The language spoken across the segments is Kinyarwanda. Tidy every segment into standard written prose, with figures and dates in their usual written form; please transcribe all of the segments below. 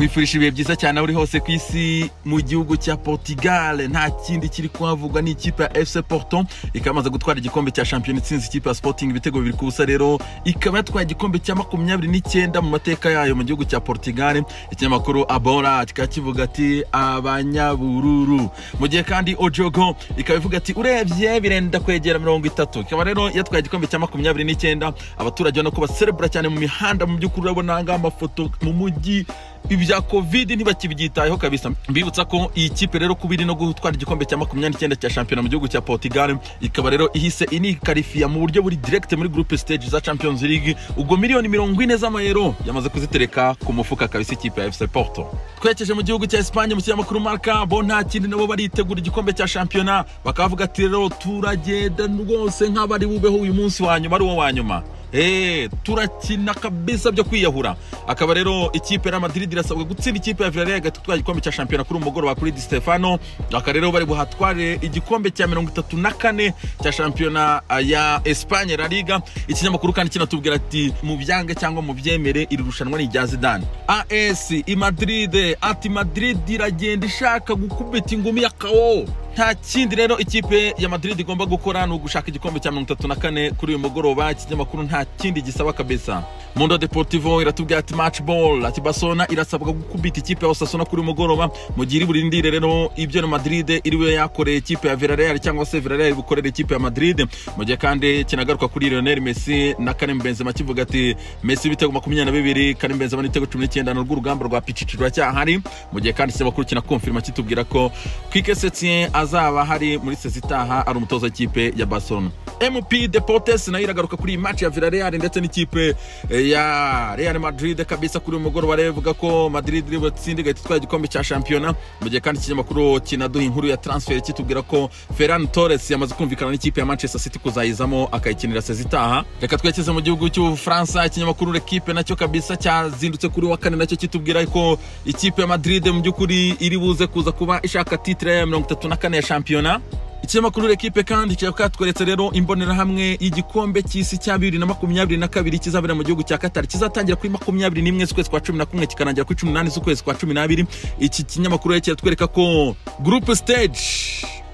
Kwifurishi ibihe byiza cyane uri hose ku isi mu gihugu cya Portugal, nta kindi kiri kuhavugwa n'ikipe ya FC Porto ikamaze gutwara igikombe cya Champions itsinze ikipe ya Sporting ibitego 2 ku busa. Rero ikaba yatwaye igikombe cya 29 mu mateka yayo mu gihugu cya Portugal. Ikinyamakuru Abora kikakivuga ati abanyabururu, mu gihe kandi Ojogo ikabivuga ati urebye birenda kwegera 30. Ikaba rero yatwaye igikombe cya 29. Abaturage bano ko baserebura cyane mu mihanda, mu byukuri urabona nga amafoto mu mujyi ibya covid ntibakibyitayeho kabisa. Mbibutsa ko iyi kipe rero kubiri no gutwara igikombe cya 29 cya champion mu gihugu cya Portugal, ikaba rero ihise inikarifiya mu buryo buri direct muri group stage za Champions League. Ubwo miliyoni 40 z'amayero yamaze kuzitereka ku mufuka kabisa ikipe ya FC Porto. Twekeje mu gihugu cya Espagne mu kinyamakuru Marca, bo nta kindi nabo baritegura igikombe cya championnat, bakavuga ati rero turagenda rwose nk'abari bubeho uyu munsi wa nyuma ari wo wa nyuma. Turakina kabisa byo kwiyahura. Akaba rero ikipe ya Madrid irasabwa gutsinda ikipe ya Villarreal gatutwaye igikombe cya championnat kuri umugoroba kuri Di Stefano. Aka rero bari buhatware igikombe cya 34 cya championnat ya Espagne La Liga. Ikinyamakuru kandi kinatubwira ati mu byange cyangwa mu byemere iri rushanwa ni rya Zidane. AS Madrid ati Madrid iragenda ishaka gukubita ingumi ya KO. Nta kindi rero ikipe ya Madrid igomba gukora no gushaka igikombe cya 34 kuri uyu mugoroba. Ikinyamakuru nta kindi gisaba kabisa. Mundo Deportivo iratubwira ati match ball ati Barcelona irasabwa gukubita ikipe ya Osasuna kuri umugoroba, mu gihe burindire rero ibyo na Madrid iriwe yakoreye ikipe ya Villarreal cyangwa se Villarreal bukorera ikipe ya Madrid. Mu gihe kandi kinagaruka kuri Lionel Messi na Karim Benzema kivuga ati Messi bitego 22, Karim Benzema n'itego 19 n'urugamba rwa picicirwa cyahari. Mu gihe kandi ikinyamakuru kinakonfirma kitubwira ko Quique Setien azaba hari muri sezitaha ari umutoza w'ikipe ya Barcelona. MP Deportes nayo iragaruka kuri match ya Villarreal ndetse n'ikipe ya Real Madrid kabisa kuri umugoroba. Barevuga ko Madrid iri butsinde gatitwaye igikombe cya championnat. Mu gihe kandi ikinyamakuru kinaduha inkuru ya transfer kitubwira ko Ferran Torres yamaze kumvikana n'ikipe ya Manchester City kuzayizamo akayikinira sezitaha. Reka twekeze mu gihugu cy'u France, ikinyamakuru L'Equipe nacyo kabisa cyazindutse kuri wa kane nacyo kitubwira ko ikipe ya Madrid mu byukuri iri buze kuza kuba ishaka titre ya 34 ya championnat. Ikinyamakuru L'Equipe kandi cyakatweretse rero imbonera hamwe y'igikombe cy'isi cya 2022 kizabera mu gihugu cya Qatar, kizatangira kuri 21 z'ukwezi kwa 11 kikarangira kuri 18 z'ukwezi kwa 12. Iki kinyamakuru cyatwereka ko group stage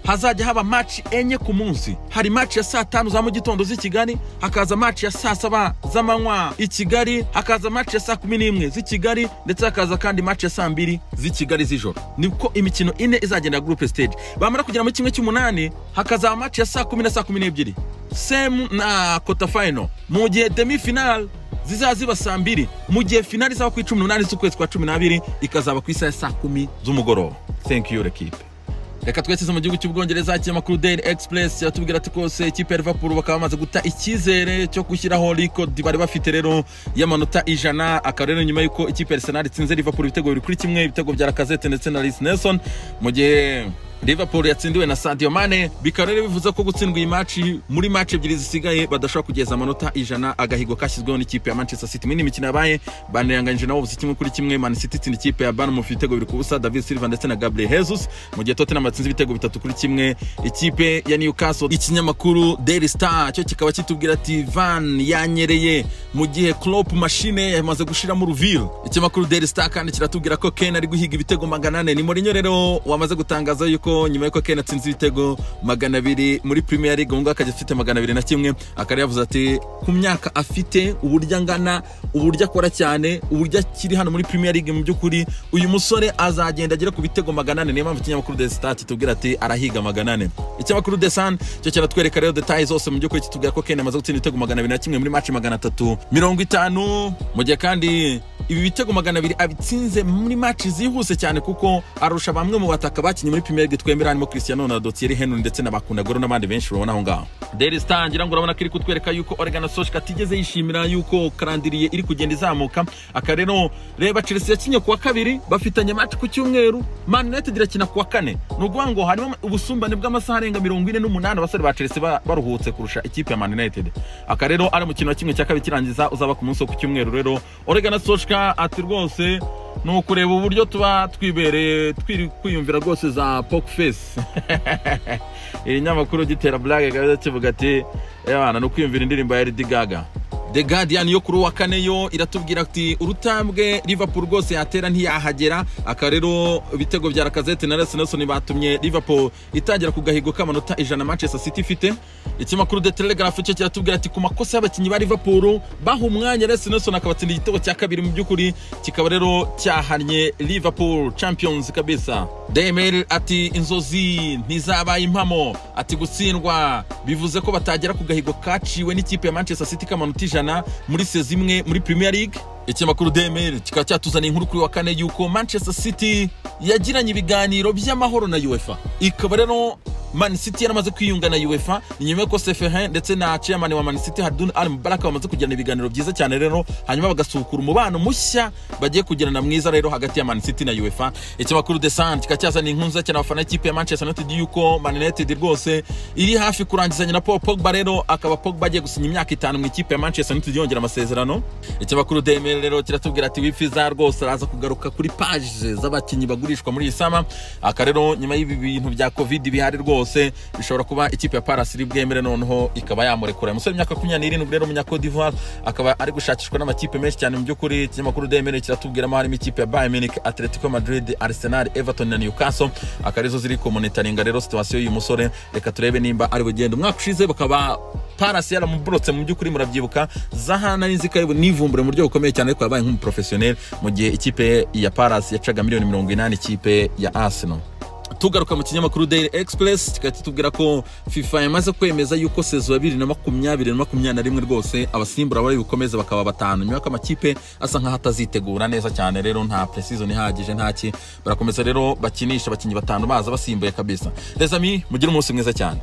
hazajya haba match enye ku munsi. Hari match ya saa 5 za mu gitondo z'i Kigali, hakaza match ya saa 7 z'amanywa i Kigali, hakaza match ya saa 11 z'i Kigali, ndetse hakaza kandi match ya saa 2 z'i Kigali z'ijoro. Niko imikino ine izagenda group stage. Bamara kugera mu kimwe cy'umunani hakaza match ya saa 10 na saa 12, same na quarter final. Mu gihe demi final zizaziba saa 2, mu gihe finali zaba ku 18 z'ukwezi kwa 12 ikazaba ku isaha saa 10 z'umugoroba. Thank you L'Equipe. Reka twese mu gihugu cy'Ubwongereza, ikinyamakuru Daily Express cyatubwira ati kose ikipe ya Liverpool bakaba bamaze guta icyizere cyo gushyiraho record bari bafite rero y'amanota 100. Akarero nyuma yuko ikipe ya Arsenal itsinze Liverpool ibitego 2-1, ibitego bya Lacazette ndetse na Reece Nelson, mu gihe Liverpool yatsindiwe na Sadio Mane. Bikarere bivuze ko gutsindwa iyi match muri match ebyiri zisigaye badashobora kugeza amanota 100, agahigo kashyizweho n'ikipe ya Manchester City. Muri imikino yabaye baniranganyije nabo buzi kimwe kuri kimwe. Man City itsinda ikipe ya Bournemouth ibitego 2 ku busa, David Silva ndetse na Gabriel Jesus, mu gihe Tottenham yatsinze ibitego 3-1 ikipe ya Newcastle. Ikinyamakuru Daily Star cyo kikaba kitubwira ati Van yanyereye mu gihe Klopp machine yamaze gushira mu Ruville. Ikinyamakuru Daily Star kandi kiratubwira ko Kane ari guhiga ibitego 400. Ni Mourinho rero wamaze gutangaza yuko nyuma yuko Kane atsinze ibitego 200 muri Premier League, ngo akajya afite 201, akari yavuze ati ku myaka afite, uburyo ngana, uburyo akora cyane, uburyo kiri hano muri Premier League, mu byukuri uyu musore azagenda agera ku bitego 400. Niyo mpamvu ikinyamakuru The Star kitubwira ati arahiga 400. Ikinyamakuru The Sun cyo kiratwereka rero details zose mu byukuri kitubwira ko Kane amaze gutsinda ibitego 201 muri match 350. Mu gihe kandi ibi bitego 200 abitsinze muri match zihuse cyane kuko arusha bamwe mu bataka bakinye muri Premier League twemera harimo Cristiano Ronaldo, Thierry Henry ndetse n'abakunda goro n'abandi benshi urabona aho ngaho. Daily Star ngira ngo urabona kiri kutwereka yuko Ole Solskjaer atigeze yishimira yuko karandiriye iri kugenda izamuka. Akarero reba Chelsea yakinye kuwa 2 bafitanye match ku cyumweru, Man United irakina kuwa 4. Nuguha ngo harimo ubusumbane bw'amasaha arenga 48 abasore ba Chelsea baruhutse kurusha ikipe ya Man United. Akarero ari mu kintu kimwe cya kabiri kirangiza uzaba ku munsi wo ku cyumweru. Rero Ole Solskjaer ati rwose no kureba uburyo tuba twibereye kwiyumvira rwose za poke face. Iri nyamakuru gitera blague gaza kivuga ati abana no kwiyumvira indirimbo ya Lady Gaga. The Guardian yo kuri wa kane yo iratubwira ati urutambwe Liverpool rwose yatera ntiyahagera, akarero ibitego bya Lacazette na Reece Nelson batumye Liverpool itangira ku gahigo k'amanota 100 Manchester City ifite. Ikimakuru The Telegraph cyo kiratubwira ati ku makosa y'abakinyi ba Liverpool baha umwanya Reece Nelson akabatsinda igitego cya kabiri mu byukuri kikaba rero cyahanye Liverpool champions kabisa. The Mail ati inzozi ntizabaye impamo, ati gutsindwa bivuze ko batagera ku gahigo kaciwe n'ikipe ya Manchester City k'amanota 100 muri sezi imwe muri Premier League. Ikimakuru The Mail kikaba cyatuzana inkuru kuri wa kane yuko Manchester City yagiranye ibiganiro by'amahoro na UEFA, ikaba rero Man City yaramaze kwiyunga na UEFA nyuma ko Seferin ndetse na chairman wa Man City Hadun Al Mubarak bamaze kugirana ibiganiro byiza cyane rero, hanyuma bagasukura umubano mushya bagiye kugirana mwiza rero hagati ya Man City na UEFA. Ikimakuru The Sun kikacyazana inkunza cyane abafana ikipe ya Manchester United yuko Man United rwose iri hafi kurangizanya na Paul Pogba, rero akaba Pogba agiye gusinya imyaka 5 mu ikipe ya Manchester United yongera amasezerano. Ikimakuru The Mail rero kiratubwira ati wifiza rwose araza kugaruka kuri page z'abakinyi bagurishwa muri isama, akarero nyuma y'ibi bintu bya Covid bihari rwose bishobora kuba ikipe ya Paris iri bwemere noneho ikaba yamurekura. Umusore imyaka 27 rero umunya Cote d'Ivoire akaba ari gushakishwa n'amakipe menshi cyane mu byukuri. Ikinyamakuru The Mail kiratubwiramo harimo ikipe ya Bayern Munich, Atletico Madrid, Arsenal, Everton na Newcastle, akarizo ziri ku monitoringa rero situation y'uyu musore. Reka turebe nimba ari bugenda. Umwaka ushize bakaba Paris yaramubrotse mu byukuri murabyibuka, Zahana n'inzikaribu nivumbure mu buryo bukomeye cyane ariko yabaye nk'umuprofessionnel mu gihe ikipe ya Paris yacaga miliyoni 80 ikipe ya Arsenal. Tugaruka mu kinyamakuru Daily Express kikatubwira ko FIFA yamaze kwemeza yuko sezo ya 2020-2021 rwose abasimbura bari bukomeza bakaba batanu, nyuma y'amakipe asa nka hatazitegura neza cyane rero nta precision ihagije ntaki, barakomeza rero bakinisha abakinyi batanu baza basimbuye kabisa. Les amis mugire umunsi mwiza cyane.